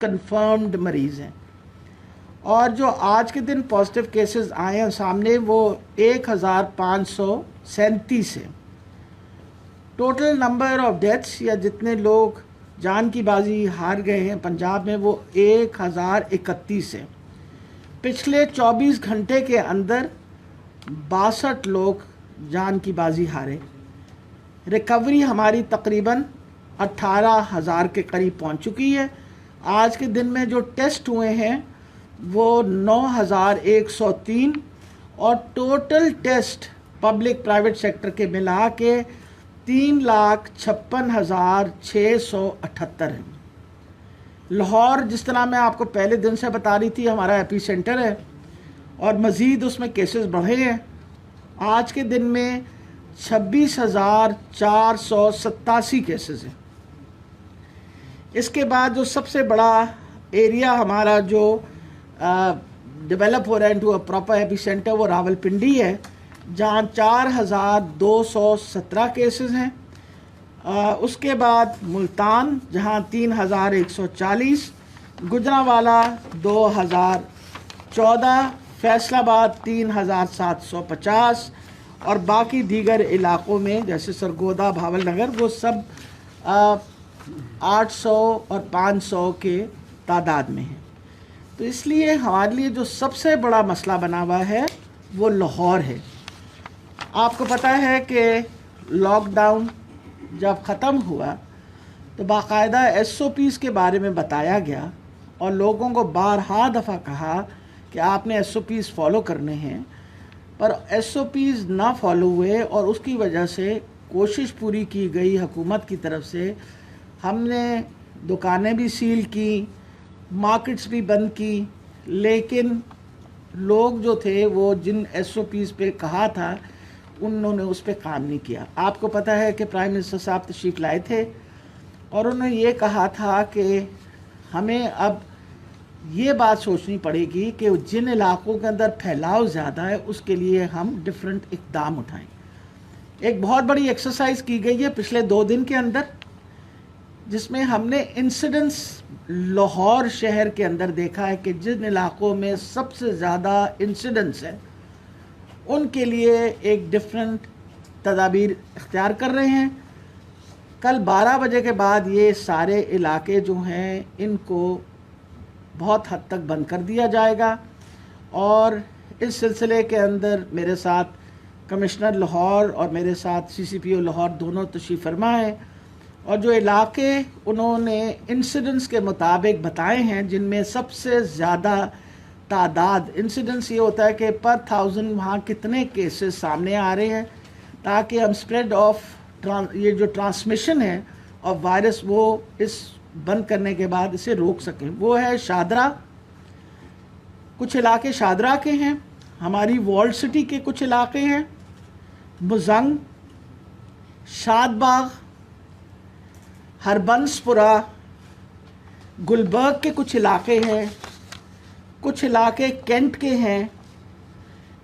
Confirmed मरीज़ हैं। और जो आज के दिन पॉजिटिव केसेस आए हैं सामने वो 1537 है। टोटल नंबर ऑफ डेथ्स या जितने लोग जान की बाजी हार गए हैं पंजाब में वो 1031 है। पिछले 24 घंटे के अंदर 62 लोग जान की बाजी हारे। रिकवरी हमारी तकरीबन 18,000 के करीब पहुंच चुकी है। आज के दिन में जो टेस्ट हुए हैं वो 9,103 और total test public private sector के मिला के 3,56,678 हैं। लाहौर, जिस तरह मैं आपको पहले दिन से बता रही थी, हमारा एपी सेंटर है और मज़ीद उसमें केसेस बढ़े हैं। आज के दिन में 26,487 केसेस हैं। इसके बाद जो सबसे बड़ा एरिया हमारा जो डेवलप हो रहा है into a proper AP centre वो रावलपिंडी है, जहाँ 4,217 केसेस हैं। उसके बाद मुल्तान जहाँ 3,140, गुजरांवाला 2,014, फैसलाबाद 3,750 और बाकी दीगर इलाक़ों में जैसे सरगोदा, भावल नगर वो सब 800 और 500 के तादाद में हैं। तो इसलिए हमारे लिए जो सबसे बड़ा मसला बना हुआ है वो लाहौर है। आपको पता है कि लॉकडाउन जब ख़त्म हुआ तो बाकायदा SOPs के बारे में बताया गया और लोगों को बारहा दफ़ा कहा कि आपने SOPs फॉलो करने हैं, पर SOPs ना फॉलो हुए और उसकी वजह से कोशिश पूरी की गई हुकूमत की तरफ से। हमने दुकानें भी सील की, मार्केट्स भी बंद की, लेकिन लोग जो थे वो जिन SOPs पे कहा था उन्होंने उस पर काम नहीं किया। आपको पता है कि प्राइम मिनिस्टर साहब तशरीफ़ लाए थे और उन्होंने ये कहा था कि हमें अब ये बात सोचनी पड़ेगी कि जिन इलाक़ों के अंदर फैलाव ज़्यादा है उसके लिए हम डिफरेंट इक़दाम उठाएं। एक बहुत बड़ी एक्सरसाइज की गई है पिछले 2 दिन के अंदर, जिसमें हमने इंसिडेंट्स लाहौर शहर के अंदर देखा है कि जिन इलाक़ों में सबसे ज़्यादा इंसिडेंट्स हैं उनके लिए एक डिफरेंट तदाबीर इख्तियार कर रहे हैं। कल 12 बजे के बाद ये सारे इलाके जो हैं इनको बहुत हद तक बंद कर दिया जाएगा और इस सिलसिले के अंदर मेरे साथ कमिश्नर लाहौर और मेरे साथ CCPO लाहौर दोनों तशरीफ़ फरमा है और जो इलाके उन्होंने इंसिडेंट्स के मुताबिक बताए हैं जिनमें सबसे ज़्यादा तादाद इंसिडेंट्स ये होता है कि पर 1000 वहाँ कितने केसेस सामने आ रहे हैं, ताकि हम स्प्रेड ऑफ ये जो ट्रांसमिशन है ऑफ वायरस वो इस बंद करने के बाद इसे रोक सकें। वो है शादरा, कुछ इलाके शादरा के हैं, हमारी वॉल्ड सिटी के कुछ इलाके हैं, मुजंग, शादबाग, हरबंसपुरा, गुलबर्ग के कुछ इलाके हैं, कुछ इलाके कैंट के हैं,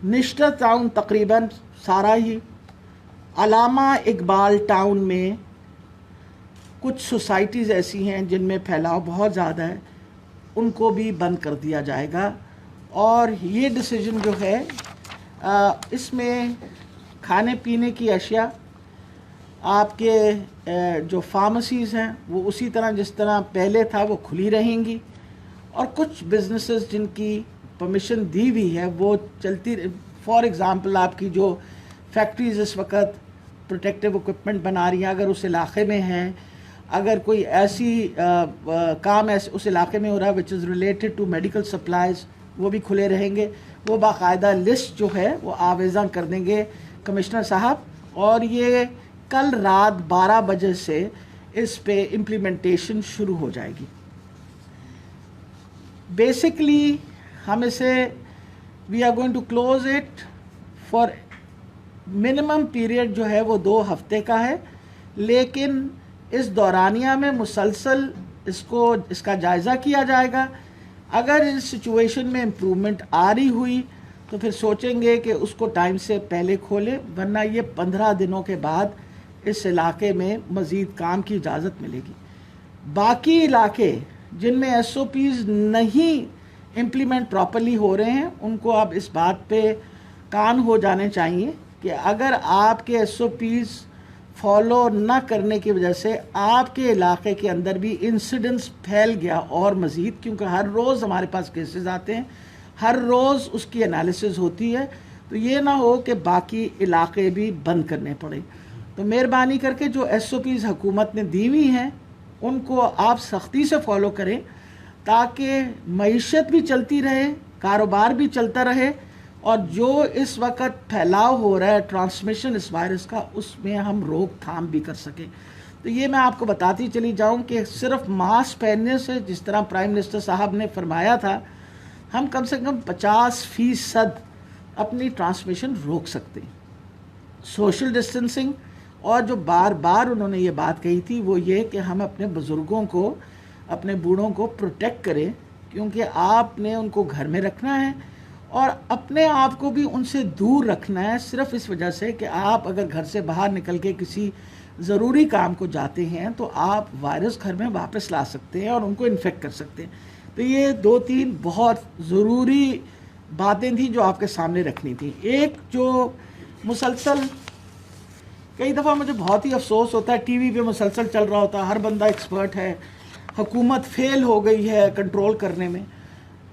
निश्तर टाउन तकरीबन सारा ही, अलामा इकबाल टाउन में कुछ सोसाइटीज़ ऐसी हैं जिनमें फैलाव बहुत ज़्यादा है, उनको भी बंद कर दिया जाएगा। और ये डिसीजन जो है इसमें खाने पीने की अशिया, आपके जो फार्मेसीज़ हैं वो उसी तरह जिस तरह पहले था वो खुली रहेंगी और कुछ बिजनेसेस जिनकी परमिशन दी हुई है वो चलती। फॉर एग्ज़ाम्पल आपकी जो फैक्ट्रीज़ इस वक्त प्रोटेक्टिव इक्विपमेंट बना रही हैं, अगर उस इलाके में हैं, अगर कोई ऐसी काम ऐसे उस इलाके में हो रहा है which is related to medical supplies, वो भी खुले रहेंगे। वो बाकायदा लिस्ट जो है वो आवेज़ा कर देंगे कमिश्नर साहब और ये कल रात 12 बजे से इस पे इम्प्लीमेंटेशन शुरू हो जाएगी। बेसिकली हम इसे we are going to close it for minimum period जो है वो 2 हफ्ते का है, लेकिन इस दौरानिया में मुसलसल इसका जायज़ा किया जाएगा। अगर इस सिचुएशन में इम्प्रूवमेंट आ रही हुई तो फिर सोचेंगे कि उसको टाइम से पहले खोलें, वरना ये 15 दिनों के बाद इस इलाके में मज़ीद काम की इजाज़त मिलेगी। बाकी इलाके जिनमें एसओपीज़ नहीं इम्प्लीमेंट प्रॉपरली हो रहे हैं, उनको अब इस बात पे कान हो जाने चाहिए कि अगर आपके एसओपीज़ फॉलो न करने की वजह से आपके इलाके के अंदर भी इंसिडेंट्स फैल गया और मज़ीद, क्योंकि हर रोज़ हमारे पास केसेस आते हैं, हर रोज़ उसकी एनालिसिस होती है, तो ये ना हो कि बाकी इलाके भी बंद करने पड़े। तो मेहरबानी करके जो एसओपीज़ हुकूमत ने दी हुई हैं उनको आप सख्ती से फॉलो करें ताकि मईशत भी चलती रहे, कारोबार भी चलता रहे, और जो इस वक्त फैलाव हो रहा है ट्रांसमिशन इस वायरस का, उसमें हम रोकथाम भी कर सकें। तो ये मैं आपको बताती चली जाऊं कि सिर्फ मास्क पहनने से, जिस तरह प्राइम मिनिस्टर साहब ने फरमाया था, हम कम से कम 50% अपनी ट्रांसमिशन रोक सकते हैं। सोशल डिस्टेंसिंग, और जो बार बार उन्होंने ये बात कही थी वो ये कि हम अपने बुज़ुर्गों को, अपने बूढ़ों को प्रोटेक्ट करें, क्योंकि आपने उनको घर में रखना है और अपने आप को भी उनसे दूर रखना है, सिर्फ इस वजह से कि आप अगर घर से बाहर निकल के किसी ज़रूरी काम को जाते हैं तो आप वायरस घर में वापस ला सकते हैं और उनको इन्फेक्ट कर सकते हैं। तो ये 2-3 बहुत ज़रूरी बातें थी जो आपके सामने रखनी थी। एक जो मुसलसल, कई दफ़ा मुझे बहुत ही अफसोस होता है, टीवी पे मुसलसल चल रहा होता है, हर बंदा एक्सपर्ट है, हुकूमत फ़ेल हो गई है कंट्रोल करने में।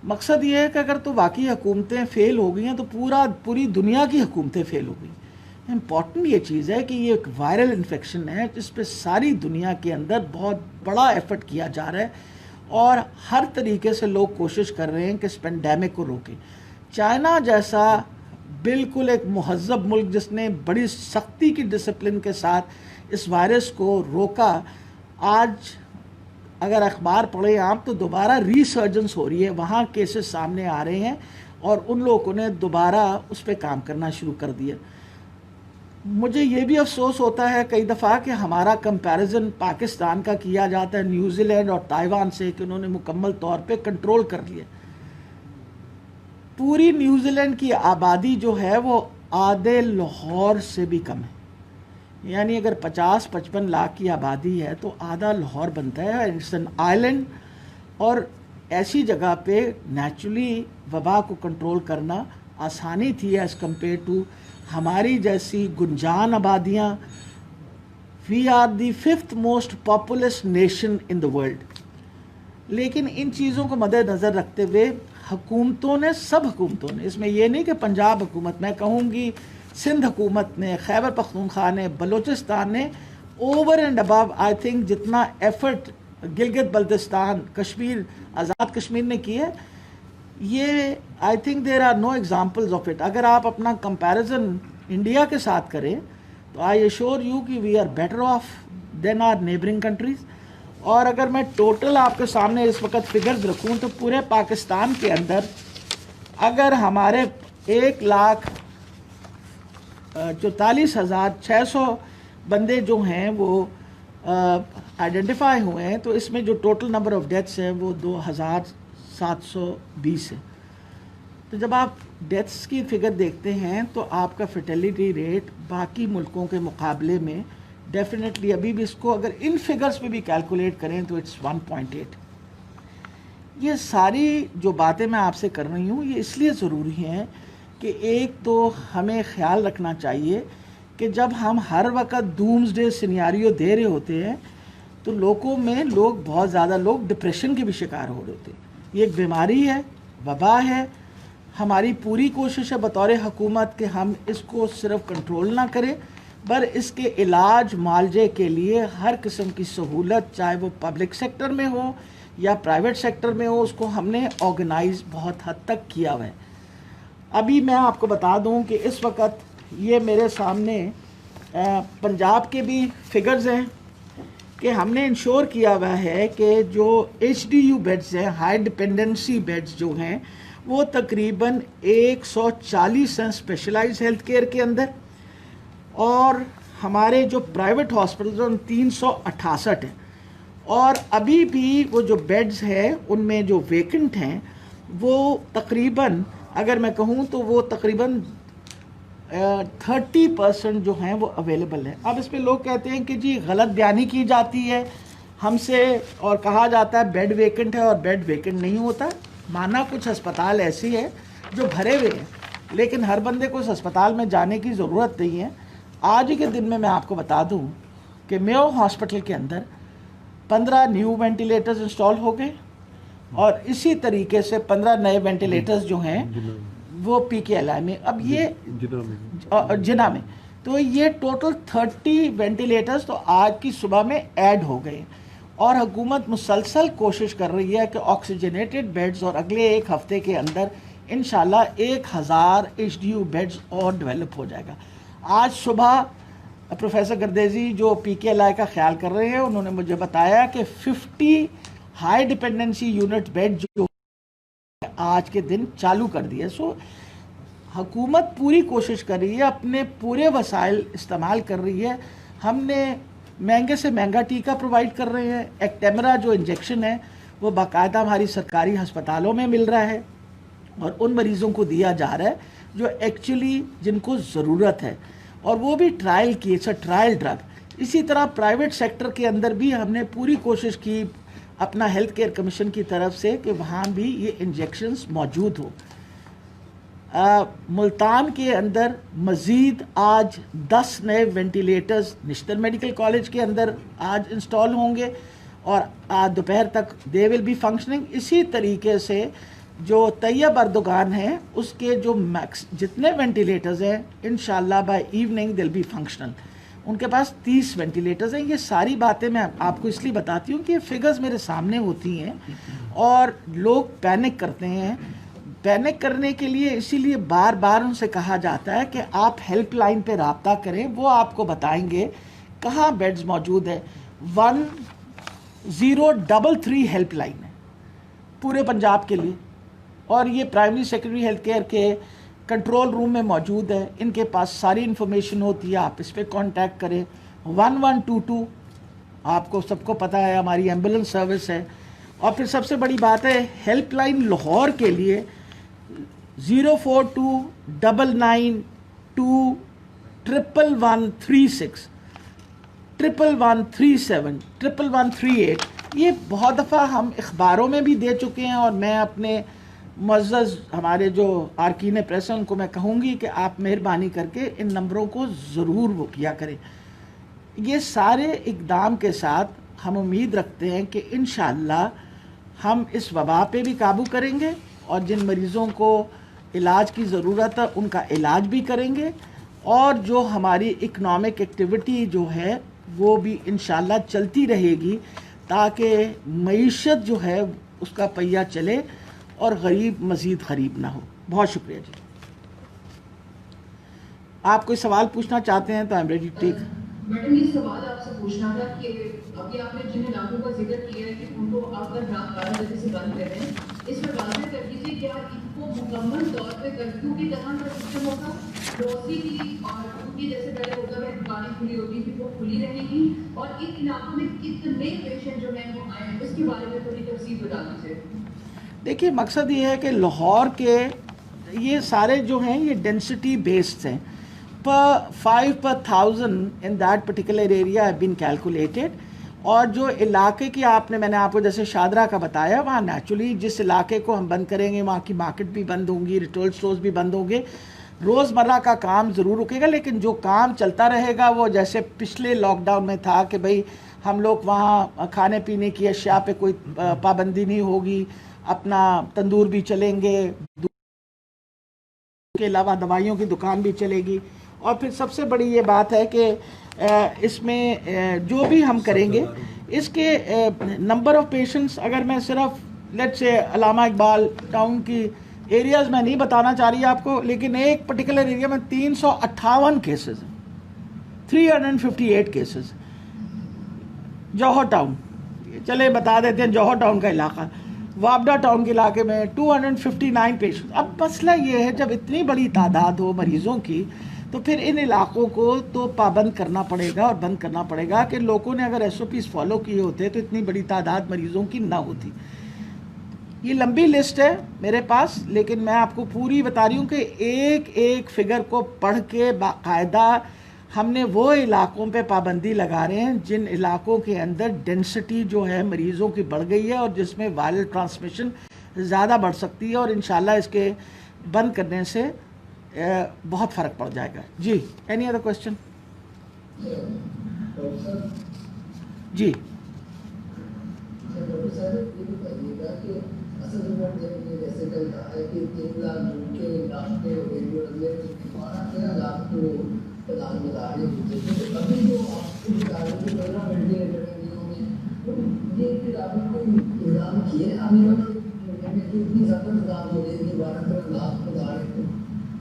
मकसद ये है कि अगर तो वाकई हुकूमतें फ़ेल हो गई हैं तो पूरी दुनिया की हुकूमतें फ़ेल हो गई। इम्पॉर्टेंट ये चीज़ है कि ये एक वायरल इन्फेक्शन है जिस पे सारी दुनिया के अंदर बहुत बड़ा एफर्ट किया जा रहा है और हर तरीके से लोग कोशिश कर रहे हैं कि इस पेंडेमिक को रोकें। चाइना जैसा बिल्कुल एक महज़्ज़ब मुल्क जिसने बड़ी सख्ती की डिसिप्लिन के साथ इस वायरस को रोका, आज अगर अखबार पढ़े आप तो दोबारा रीसर्जेंस हो रही है, वहाँ केसेस सामने आ रहे हैं और उन लोगों ने दोबारा उस पर काम करना शुरू कर दिया। मुझे ये भी अफसोस होता है कई दफ़ा कि हमारा कंपैरिजन पाकिस्तान का किया जाता है न्यूजीलैंड और ताइवान से कि उन्होंने मुकम्मल तौर पे कंट्रोल कर लिया। पूरी न्यूजीलैंड की आबादी जो है वो आधे लाहौर से भी कम है, यानी अगर 50-55 लाख की आबादी है तो आधा लाहौर बनता है। इट्स एन आइलैंड, और ऐसी जगह पे नेचुरली वबा को कंट्रोल करना आसानी थी एज़ कम्पेयर टू हमारी जैसी गुंजान आबादियाँ। We are the 5th most populous nation in the world. लेकिन इन चीज़ों को मद्देनज़र रखते हुए हुकूमतों ने, सब हुकूमतों ने, इसमें यह नहीं कि पंजाब हुकूमत, मैं कहूँगी सिंध हुकूमत ने, खैबर पख्तूनख्वा ने, बलूचिस्तान ने, over and above I think जितना एफर्ट गिलगित बल्तिस्तान, कश्मीर, आज़ाद कश्मीर ने की है, ये I think there are no examples of it. अगर आप अपना कंपैरिजन इंडिया के साथ करें तो आई एश्योर यू कि we are better off than our neighbouring countries. और अगर मैं टोटल आपके सामने इस वक्त फिगर्स रखूं तो पूरे पाकिस्तान के अंदर अगर हमारे 1,44,600 बंदे जो हैं वो आइडेंटिफाई हुए हैं, तो इसमें जो टोटल नंबर ऑफ़ डेथ्स हैं वो 2,720 है। तो जब आप डेथ्स की फिगर देखते हैं तो आपका फर्टिलिटी रेट बाकी मुल्कों के मुकाबले में डेफिनेटली अभी भी, इसको अगर इन फिगर्स पे भी कैलकुलेट करें तो इट्स 1.8। ये सारी जो बातें मैं आपसे कर रही हूँ ये इसलिए ज़रूरी हैं कि एक तो हमें ख्याल रखना चाहिए कि जब हम हर वक्त डूम्सडे सिनेरियो दे रहे होते हैं तो लोग बहुत ज़्यादा लोग डिप्रेशन के भी शिकार हो रहे होते हैं। ये एक बीमारी है, वबा है। हमारी पूरी कोशिश है बतौर हुकूमत कि हम इसको सिर्फ कंट्रोल ना करें, पर इसके इलाज मालजे के लिए हर किस्म की सहूलत, चाहे वो पब्लिक सेक्टर में हो या प्राइवेट सेक्टर में हो, उसको हमने ऑर्गेनाइज बहुत हद तक किया हुआ है। अभी मैं आपको बता दूं कि इस वक्त ये मेरे सामने पंजाब के भी फिगर्स हैं कि हमने इंश्योर किया हुआ है कि जो HDU बेड्स हैं, हाई डिपेंडेंसी बेड्स जो हैं, वो तकरीबन 140 हैं स्पेशलाइज्ड हेल्थ केयर के अंदर, और हमारे जो प्राइवेट हॉस्पिटल 368 हैं। और अभी भी वो जो बेड्स हैं उनमें जो वेकेंट हैं वो तकरीबन, अगर मैं कहूँ तो वो तकरीबन 30% जो हैं वो अवेलेबल है। अब इस पे लोग कहते हैं कि जी गलत बयानी की जाती है, हमसे और कहा जाता है बेड वेकेंट है, और बेड वेकेंट नहीं होता। माना कुछ अस्पताल ऐसी है जो भरे हुए हैं, लेकिन हर बंदे को उस अस्पताल में जाने की ज़रूरत नहीं है। आज ही के दिन में मैं आपको बता दूं कि मेयो हॉस्पिटल के अंदर 15 न्यू वेंटिलेटर्स इंस्टॉल हो गए, और इसी तरीके से 15 नए वेंटिलेटर्स जो हैं वो PKLI में, अब ये जिना में, तो ये टोटल 30 वेंटिलेटर्स तो आज की सुबह में ऐड हो गए। और हुकूमत मुसलसल कोशिश कर रही है कि ऑक्सीजनेटेड बेड्स, और अगले एक हफ्ते के अंदर इंशाल्लाह 1000 HDU बेड्स और डेवलप हो जाएगा। आज सुबह प्रोफेसर गर्देजी जो PKLI का ख्याल कर रहे हैं, उन्होंने मुझे बताया कि 50 हाई डिपेंडेंसी यूनिट बेड जो आज के दिन चालू कर दिए। सो हुकूमत पूरी कोशिश कर रही है, अपने पूरे वसाइल इस्तेमाल कर रही है। हमने महंगे से महंगा टीका प्रोवाइड कर रहे हैं। एक्टेमरा जो इंजेक्शन है वो बाकायदा हमारी सरकारी अस्पतालों में मिल रहा है, और उन मरीज़ों को दिया जा रहा है जो एक्चुअली जिनको ज़रूरत है, और वो भी ट्रायल की, इट्स अ ट्रायल ड्रग। इसी तरह प्राइवेट सेक्टर के अंदर भी हमने पूरी कोशिश की अपना हेल्थ केयर कमीशन की तरफ से कि वहाँ भी ये इंजेक्शंस मौजूद हो। मुल्तान के अंदर मज़ीद आज 10 नए वेंटिलेटर्स निश्तर मेडिकल कॉलेज के अंदर आज इंस्टॉल होंगे, और आज दोपहर तक दे विल बी फंक्शनिंग। इसी तरीके से जो तैयब अर्दोगान है उसके जो मैक्स जितने वेंटिलेटर्स हैं, इंशाल्लाह बाय इवनिंग दिल बी फंक्शनल। उनके पास 30 वेंटिलेटर्स हैं। ये सारी बातें मैं आपको इसलिए बताती हूँ कि ये फिगर्स मेरे सामने होती हैं और लोग पैनिक करते हैं। पैनिक करने के लिए इसीलिए बार बार उनसे कहा जाता है कि आप हेल्पलाइन पे रब्ता करें, वो आपको बताएंगे कहाँ बेड्स मौजूद है। 1033 हेल्पलाइन है पूरे पंजाब के लिए, और ये प्राइमरी सेकेंडरी हेल्थ केयर के कंट्रोल रूम में मौजूद है। इनके पास सारी इन्फॉर्मेशन होती है, आप इस पर कॉन्टैक्ट करें। 1122 आपको सबको पता है हमारी एम्बुलेंस सर्विस है। और फिर सबसे बड़ी बात है हेल्पलाइन लाहौर के लिए 04299211336, 1137, 1138। ये बहुत दफ़ा हम अखबारों में भी दे चुके हैं, और मैं अपने मुअज़्ज़ज़ हमारे जो आर्कीन प्रेस हैं उनको मैं कहूँगी कि आप मेहरबानी करके इन नंबरों को ज़रूर वो किया करें। ये सारे इक़दाम के साथ हम उम्मीद रखते हैं कि इंशाअल्लाह हम इस वबा पे भी काबू करेंगे, और जिन मरीज़ों को इलाज की ज़रूरत है उनका इलाज भी करेंगे, और जो हमारी इकनॉमिक एक्टिविटी जो है वो भी इंशाअल्लाह चलती रहेगी, ताकि मईशत जो है उसका पहिया चले और गरीब मज़ीद गरीब ना हो। बहुत शुक्रिया जी। आप कोई सवाल पूछना चाहते हैं तो I am ready to take. Madam ये सवाल आपसे पूछना था कि अभी आपने जिन इलाकों का जिक्र किया है कि उनको आप अगर रात 12 बजे से बंद कर रहे हैं, इसमें वाज़ेह कर दीजिए क्या इनको मुकम्मल तौर पे कर्फ्यू की तरह का सिस्टम होगा, रोजी की और उनकी जैसे पहले होता है दुकानें खुली होती थी वो खुली रहेगी, और इन इलाकों में कितने पेशेंट जो हैं वो आए हैं इसके बारे में थोड़ी तफसील बता दीजिए। देखिए मकसद ये है कि लाहौर के ये सारे जो हैं ये डेंसिटी बेस्ड हैं। per 5 per 1000 in that particular area have been calculated, और जो इलाके की मैंने आपको जैसे शादरा का बताया, वहाँ नेचुरली जिस इलाके को हम बंद करेंगे वहाँ की मार्केट भी बंद होंगी, रिटेल स्टोर्स भी बंद होंगे, रोज़मर्रा का काम ज़रूर रुकेगा, लेकिन जो काम चलता रहेगा वो जैसे पिछले लॉकडाउन में था कि भाई हम लोग वहाँ खाने पीने की अशिया पे कोई पाबंदी नहीं होगी, अपना तंदूर भी चलेंगे, के अलावा दवाइयों की दुकान भी चलेगी। और फिर सबसे बड़ी ये बात है कि इसमें जो भी हम करेंगे इसके नंबर ऑफ़ पेशेंट्स, अगर मैं सिर्फ let's say Allama Iqbal town की एरियाज़ में नहीं बताना चाह रही आपको, लेकिन एक पर्टिकुलर एरिया में 358 केसेस हैं, 358 केसेस। जौहर टाउन, चले बता देते हैं जौहर टाउन का इलाका, वाबडा टाउन के इलाके में 259 पेशेंट। अब मसला ये है जब इतनी बड़ी तादाद हो मरीज़ों की, तो फिर इन इलाकों को तो पाबंद करना पड़ेगा और बंद करना पड़ेगा कि लोगों ने अगर SOPs फॉलो किए होते तो इतनी बड़ी तादाद मरीज़ों की ना होती। ये लंबी लिस्ट है मेरे पास, लेकिन मैं आपको पूरी बता रही हूँ कि एक एक फिगर को पढ़ के बाकायदा हमने वो इलाकों पे पाबंदी लगा रहे हैं जिन इलाकों के अंदर डेंसिटी जो है मरीज़ों की बढ़ गई है और जिसमें वायरल ट्रांसमिशन ज़्यादा बढ़ सकती है, और इंशाल्लाह इसके बंद करने से बहुत फ़र्क पड़ जाएगा। जी, एनी अदर क्वेश्चन? जी, डॉक्टर साहब ये बताइएगा कि असल में जब ये जैसे कल कहा है कि 3 लाख के रास्ते हो गए जो अगले 12-13 लाख तो प्रदान बता रहे हैं, तो अभी जो आपको बता रहे हैं 15 वेंटिलेटर नहीं होंगे, ये फिर आपने कोई इंतजाम किए आने वाले में जो इतनी ज़्यादा प्रदान हो रही है कि 12-13 लाख बता रहे हैं?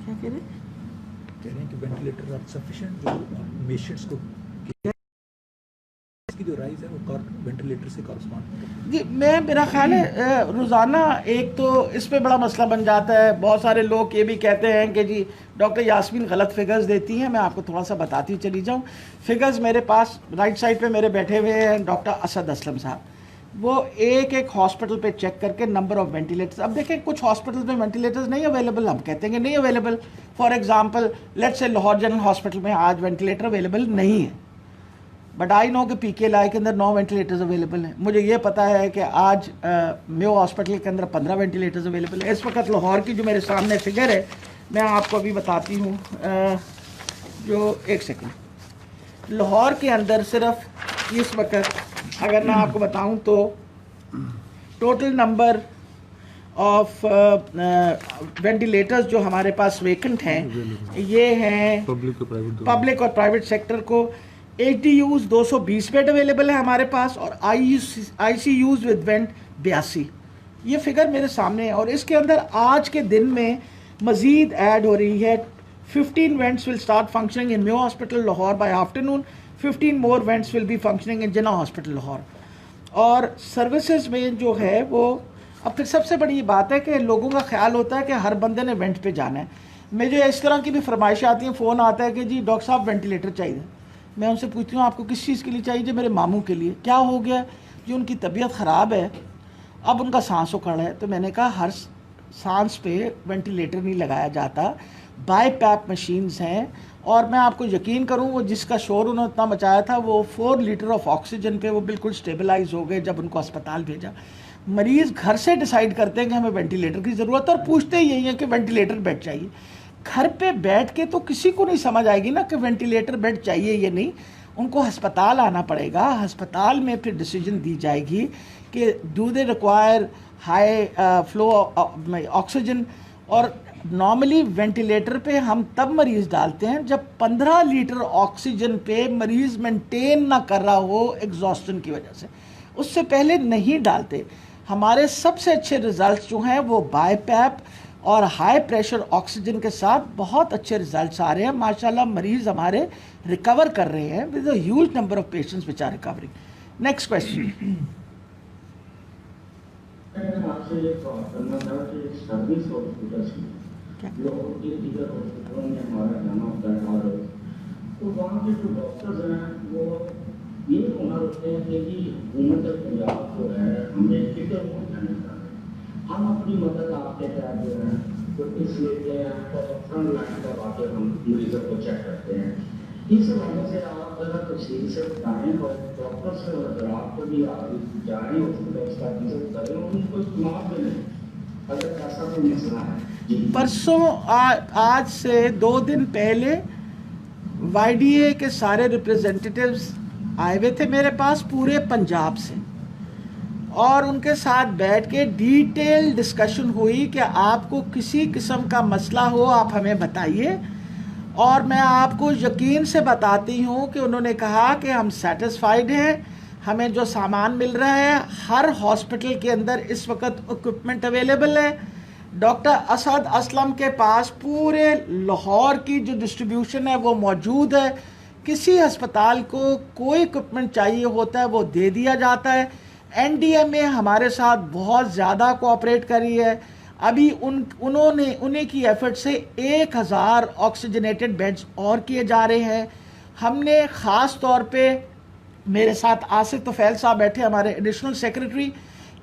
क्या कह रहे हैं कि वेंटिलेटर आर सफिशिएंट जो पेशेंट्स को की जो राइज है वो वेंटिलेटर से कॉरस्पॉन्ड। जी, मेरा ख्याल है रोज़ाना एक तो इस पे बड़ा मसला बन जाता है। बहुत सारे लोग ये भी कहते हैं कि जी डॉक्टर यास्मीन गलत फिगर्स देती हैं। मैं आपको थोड़ा सा बताती चली जाऊँ। फिगर्स मेरे पास राइट साइड पे मेरे बैठे हुए हैं डॉक्टर असद असलम साहब, वो एक एक हॉस्पिटल पे चेक करके नंबर ऑफ़ वेंटिलेटर्स। अब देखें कुछ हॉस्पिटल में वेंटिलेटर्स नहीं अवेलेबल, हम कहते हैं कि नहीं available. For example let's say Lahore general hospital में आज वेंटिलेटर अवेलेबल नहीं है, बट आई नो कि PKLI के अंदर 9 वेंटिलेटर्स अवेलेबल हैं। मुझे ये पता है कि आज मेयो हॉस्पिटल के अंदर 15 वेंटिलेटर्स अवेलेबल है। इस वक्त लाहौर की जो मेरे सामने फिगर है मैं आपको अभी बताती हूँ, जो एक सेकंड, लाहौर के अंदर सिर्फ इस वक्त अगर मैं आपको बताऊँ तो टोटल नंबर ऑफ वेंटिलेटर्स जो हमारे पास वेकेंट हैं ये हैं पब्लिक और प्राइवेट सेक्टर को। ATUs 220 बेड अवेलेबल है हमारे पास और ICUs विद वेंट 82। ये फिगर मेरे सामने है और इसके अंदर आज के दिन में मज़ीद ऐड हो रही है। 15 vents will start functioning in Mayo hospital Lahore by afternoon, 15 more vents will be functioning in Jinnah hospital Lahore. और सर्विसेज में जो है वो अब फिर सबसे बड़ी बात है कि लोगों का ख्याल होता है कि हर बंदे ने वेंट पे जाना है। मुझे इस तरह की भी फरमाइशें आती हैं, फ़ोन आता है कि जी डॉक्टर साहब वेंटिलेटर चाहिए। मैं उनसे पूछती हूँ आपको किस चीज़ के लिए चाहिए? मेरे मामू के लिए। क्या हो गया? जो उनकी तबीयत ख़राब है, अब उनका सांस उखड़ है। तो मैंने कहा हर सांस पे वेंटिलेटर नहीं लगाया जाता, बाईपैप मशीन्स हैं। और मैं आपको यकीन करूँ वो जिसका शोर उन्होंने इतना मचाया था वो 4 लीटर ऑफ ऑक्सीजन पे वो बिल्कुल स्टेबलाइज हो गए जब उनको अस्पताल भेजा। मरीज़ घर से डिसाइड करते हैं कि हमें वेंटिलेटर की ज़रूरत है और पूछते ही यही है कि वेंटिलेटर बेड चाहिए। घर पे बैठ के तो किसी को नहीं समझ आएगी ना कि वेंटिलेटर बेड चाहिए ये नहीं, उनको अस्पताल आना पड़ेगा। अस्पताल में फिर डिसीजन दी जाएगी कि do they require high flow oxygen. और नॉर्मली वेंटिलेटर पे हम तब मरीज़ डालते हैं जब 15 लीटर ऑक्सीजन पे मरीज़ मेंटेन ना कर रहा हो एग्जॉस्टन की वजह से, उससे पहले नहीं डालते। हमारे सबसे अच्छे रिजल्ट्स जो हैं वो बाईपैप और हाई प्रेशर ऑक्सीजन के साथ बहुत अच्छे रिजल्ट्स आ रहे हैं। माशाल्लाह मरीज़ हमारे रिकवर कर रहे हैं with a huge number of patients which are recovering. Next question. आपसे ये करना था कि सर्विस हॉस्पिटल्स में जो दीगर हॉस्पिटलों में हमारा जाना होता है और तो वहाँ के जो डॉक्टर्स हैं वो ये होना होते हैं कि हुकूमत पंजाब जो है हमें फिक्र हो जाने का हम अपनी मदद आपके तहत जो है तो इस लेते हैं और फ्रंट लाइन का वाक़ हम मरीजों को चेक करते हैं। इस वजह से आप अगर तफसील से बताएं और डॉक्टर से अगर आपको भी आप जाएँ हॉस्पिटल्स का विजिट करें उनको इस्तेमाल करें अगर ऐसा कोई मसला है। परसों आज से 2 दिन पहले YDA के सारे रिप्रेजेंटेटिव्स आए हुए थे मेरे पास पूरे पंजाब से और उनके साथ बैठ के डिटेल डिस्कशन हुई कि आपको किसी किस्म का मसला हो आप हमें बताइए। और मैं आपको यकीन से बताती हूँ कि उन्होंने कहा कि हम सेटिस्फाइड हैं, हमें जो सामान मिल रहा है हर हॉस्पिटल के अंदर इस वक्त इक्विपमेंट अवेलेबल है। डॉक्टर असद असलम के पास पूरे लाहौर की जो डिस्ट्रीब्यूशन है वो मौजूद है। किसी अस्पताल को कोई इक्विपमेंट चाहिए होता है वो दे दिया जाता है। NDMA हमारे साथ बहुत ज़्यादा कोऑपरेट करी है। अभी उन्हीं की एफर्ट से 1000 ऑक्सीजनेटेड बेड्स और किए जा रहे हैं। हमने ख़ास तौर पे मेरे साथ आसिफ तोफैल साहब बैठे हमारे एडिशनल सेक्रेटरी,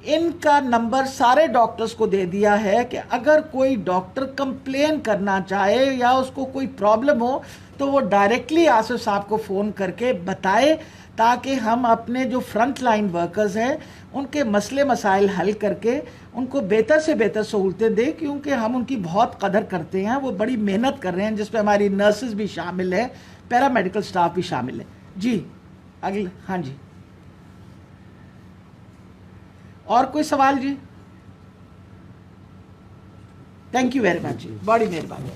इनका नंबर सारे डॉक्टर्स को दे दिया है कि अगर कोई डॉक्टर कंप्लेन करना चाहे या उसको कोई प्रॉब्लम हो तो वो डायरेक्टली आसिफ साहब को फ़ोन करके बताए, ताकि हम अपने जो फ्रंट लाइन वर्कर्स हैं उनके मसले मसाइल हल करके उनको बेहतर से बेहतर सहूलतें दें, क्योंकि हम उनकी बहुत कदर करते हैं। वो बड़ी मेहनत कर रहे हैं, जिसमें हमारी नर्सेज भी शामिल है, पैरामेडिकल स्टाफ भी शामिल है। जी अगले, हाँ जी, और कोई सवाल जी? थैंक यू वेरी मच जी, बड़ी मेहरबानी।